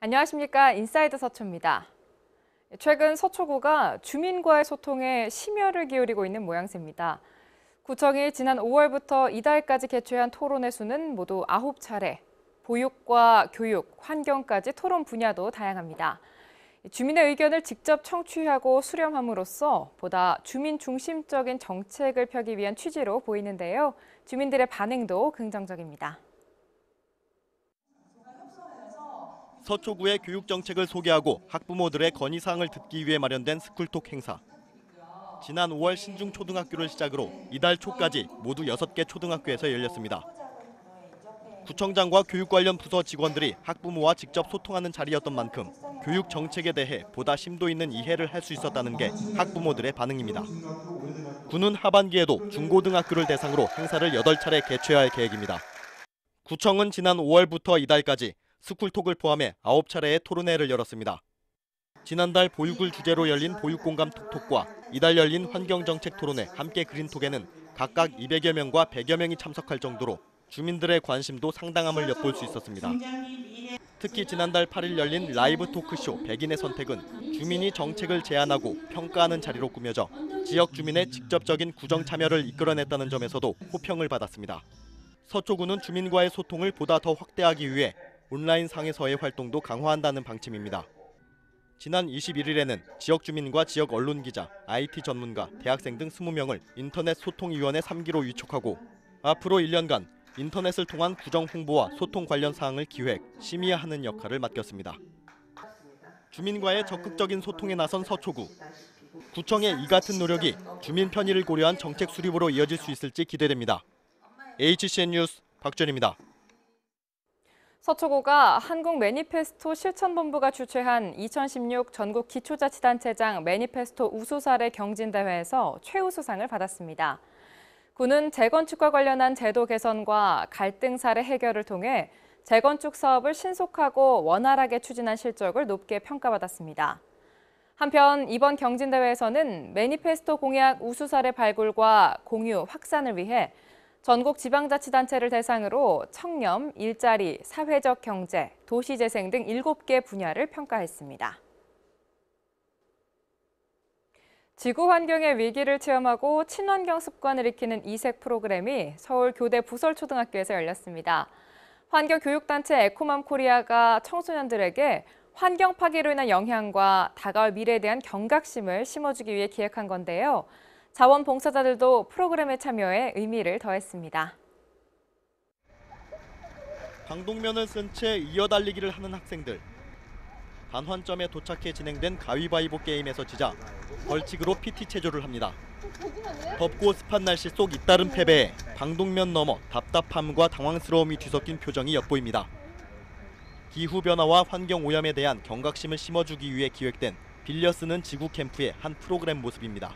안녕하십니까. 인사이드 서초입니다. 최근 서초구가 주민과의 소통에 심혈을 기울이고 있는 모양새입니다. 구청이 지난 5월부터 이달까지 개최한 토론회 수는 모두 9차례, 보육과 교육, 환경까지 토론 분야도 다양합니다. 주민의 의견을 직접 청취하고 수렴함으로써 보다 주민 중심적인 정책을 펴기 위한 취지로 보이는데요. 주민들의 반응도 긍정적입니다. 서초구의 교육 정책을 소개하고 학부모들의 건의사항을 듣기 위해 마련된 스쿨톡 행사. 지난 5월 신중초등학교를 시작으로 이달 초까지 모두 6개 초등학교에서 열렸습니다. 구청장과 교육 관련 부서 직원들이 학부모와 직접 소통하는 자리였던 만큼 교육 정책에 대해 보다 심도 있는 이해를 할 수 있었다는 게 학부모들의 반응입니다. 구는 하반기에도 중고등학교를 대상으로 행사를 8차례 개최할 계획입니다. 구청은 지난 5월부터 이달까지 스쿨톡을 포함해 9차례의 토론회를 열었습니다. 지난달 보육을 주제로 열린 보육공감 톡톡과 이달 열린 환경정책 토론회 함께 그린톡에는 각각 200여 명과 100여 명이 참석할 정도로 주민들의 관심도 상당함을 엿볼 수 있었습니다. 특히 지난달 8일 열린 라이브 토크쇼 백인의 선택은 주민이 정책을 제안하고 평가하는 자리로 꾸며져 지역 주민의 직접적인 구정 참여를 이끌어냈다는 점에서도 호평을 받았습니다. 서초구는 주민과의 소통을 보다 더 확대하기 위해 온라인 상에서의 활동도 강화한다는 방침입니다. 지난 21일에는 지역 주민과 지역 언론 기자, IT 전문가, 대학생 등 20명을 인터넷 소통위원회 3기로 위촉하고 앞으로 1년간 인터넷을 통한 구정 홍보와 소통 관련 사항을 기획, 심의하는 역할을 맡겼습니다. 주민과의 적극적인 소통에 나선 서초구. 구청의 이 같은 노력이 주민 편의를 고려한 정책 수립으로 이어질 수 있을지 기대됩니다. HCN 뉴스 박준입니다. 서초구가 한국 매니페스토 실천본부가 주최한 2016 전국 기초자치단체장 매니페스토 우수사례 경진대회에서 최우수상을 받았습니다. 구는 재건축과 관련한 제도 개선과 갈등 사례 해결을 통해 재건축 사업을 신속하고 원활하게 추진한 실적을 높게 평가받았습니다. 한편 이번 경진대회에서는 매니페스토 공약 우수사례 발굴과 공유, 확산을 위해 전국 지방자치단체를 대상으로 청렴, 일자리, 사회적 경제, 도시재생 등 7개 분야를 평가했습니다. 지구 환경의 위기를 체험하고 친환경 습관을 익히는 이색 프로그램이 서울 교대 부설초등학교에서 열렸습니다. 환경교육단체 에코맘 코리아가 청소년들에게 환경 파괴로 인한 영향과 다가올 미래에 대한 경각심을 심어주기 위해 기획한 건데요. 자원봉사자들도 프로그램에 참여해 의미를 더했습니다. 방독면을 쓴 채 이어달리기를 하는 학생들. 반환점에 도착해 진행된 가위바위보 게임에서 지자 벌칙으로 PT 체조를 합니다. 덥고 습한 날씨 속 잇따른 패배에 방독면 너머 답답함과 당황스러움이 뒤섞인 표정이 엿보입니다. 기후변화와 환경오염에 대한 경각심을 심어주기 위해 기획된 빌려 쓰는 지구 캠프의 한 프로그램 모습입니다.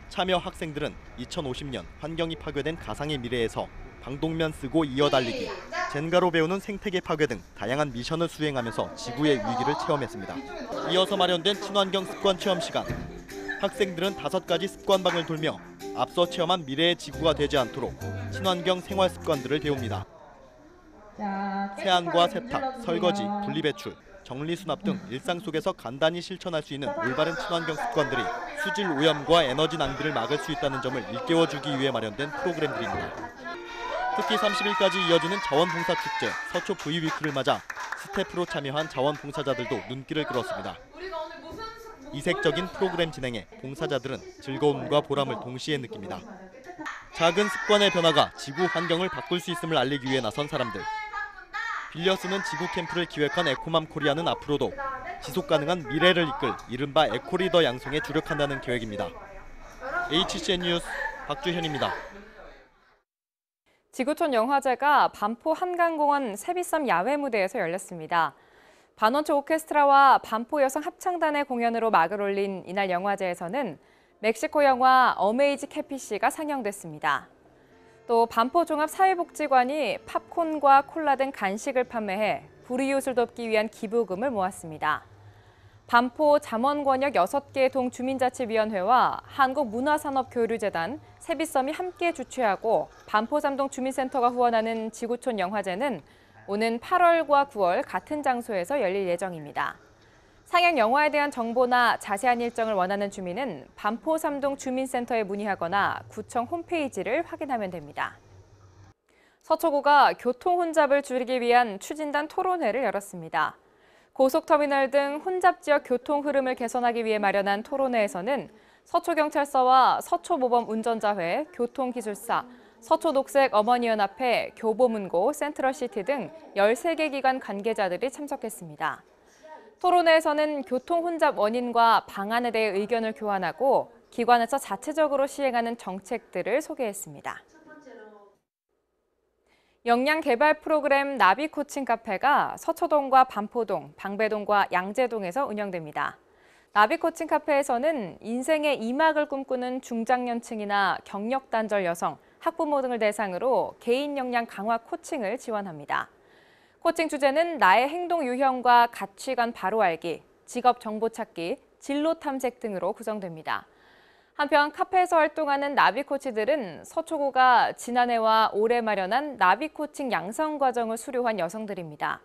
참여 학생들은 2050년 환경이 파괴된 가상의 미래에서 방독면 쓰고 이어달리기, 젠가로 배우는 생태계 파괴 등 다양한 미션을 수행하면서 지구의 위기를 체험했습니다. 이어서 마련된 친환경 습관 체험 시간. 학생들은 5가지 습관방을 돌며 앞서 체험한 미래의 지구가 되지 않도록 친환경 생활 습관들을 배웁니다. 세안과 세탁, 설거지, 분리배출, 정리수납 등 일상 속에서 간단히 실천할 수 있는 올바른 친환경 습관들이 수질 오염과 에너지 낭비를 막을 수 있다는 점을 일깨워주기 위해 마련된 프로그램들입니다. 특히 30일까지 이어지는 자원봉사축제 서초 V위크를 맞아 스태프로 참여한 자원봉사자들도 눈길을 끌었습니다. 이색적인 프로그램 진행에 봉사자들은 즐거움과 보람을 동시에 느낍니다. 작은 습관의 변화가 지구 환경을 바꿀 수 있음을 알리기 위해 나선 사람들. 빌려 쓰는 지구 캠프를 기획한 에코맘 코리아는 앞으로도 지속 가능한 미래를 이끌 이른바 에코리더 양성에 주력한다는 계획입니다. HCN 뉴스 박주현입니다. 지구촌 영화제가 반포 한강공원 세비섬 야외 무대에서 열렸습니다. 반원초 오케스트라와 반포 여성 합창단의 공연으로 막을 올린 이날 영화제에서는 멕시코 영화 어메이지 캐피시가 상영됐습니다. 또 반포종합사회복지관이 팝콘과 콜라 등 간식을 판매해 불이웃을 돕기 위한 기부금을 모았습니다. 반포 잠원권역 6개 동주민자치위원회와 한국문화산업교류재단, 세비섬이 함께 주최하고 반포3동 주민센터가 후원하는 지구촌 영화제는 오는 8월과 9월 같은 장소에서 열릴 예정입니다. 상영 영화에 대한 정보나 자세한 일정을 원하는 주민은 반포 3동 주민센터에 문의하거나 구청 홈페이지를 확인하면 됩니다. 서초구가 교통 혼잡을 줄이기 위한 추진단 토론회를 열었습니다. 고속터미널 등 혼잡 지역 교통 흐름을 개선하기 위해 마련한 토론회에서는 서초경찰서와 서초모범운전자회, 교통기술사, 서초녹색 어머니연합회, 교보문고, 센트럴시티 등 13개 기관 관계자들이 참석했습니다. 토론회에서는 교통 혼잡 원인과 방안에 대해 의견을 교환하고 기관에서 자체적으로 시행하는 정책들을 소개했습니다. 역량 개발 프로그램 나비 코칭 카페가 서초동과 반포동, 방배동과 양재동에서 운영됩니다. 나비 코칭 카페에서는 인생의 2막을 꿈꾸는 중장년층이나 경력 단절 여성, 학부모 등을 대상으로 개인 역량 강화 코칭을 지원합니다. 코칭 주제는 나의 행동 유형과 가치관 바로 알기, 직업 정보 찾기, 진로 탐색 등으로 구성됩니다. 한편 카페에서 활동하는 나비 코치들은 서초구가 지난해와 올해 마련한 나비 코칭 양성 과정을 수료한 여성들입니다.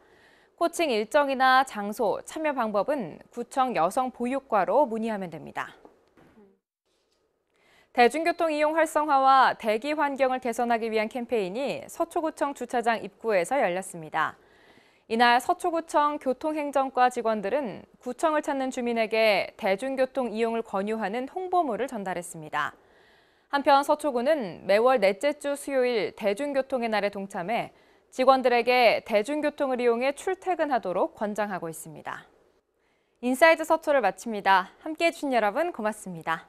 코칭 일정이나 장소, 참여 방법은 구청 여성보육과로 문의하면 됩니다. 대중교통 이용 활성화와 대기 환경을 개선하기 위한 캠페인이 서초구청 주차장 입구에서 열렸습니다. 이날 서초구청 교통행정과 직원들은 구청을 찾는 주민에게 대중교통 이용을 권유하는 홍보물을 전달했습니다. 한편 서초구는 매월 넷째 주 수요일 대중교통의 날에 동참해 직원들에게 대중교통을 이용해 출퇴근하도록 권장하고 있습니다. 인사이드 서초를 마칩니다. 함께해 주신 여러분 고맙습니다.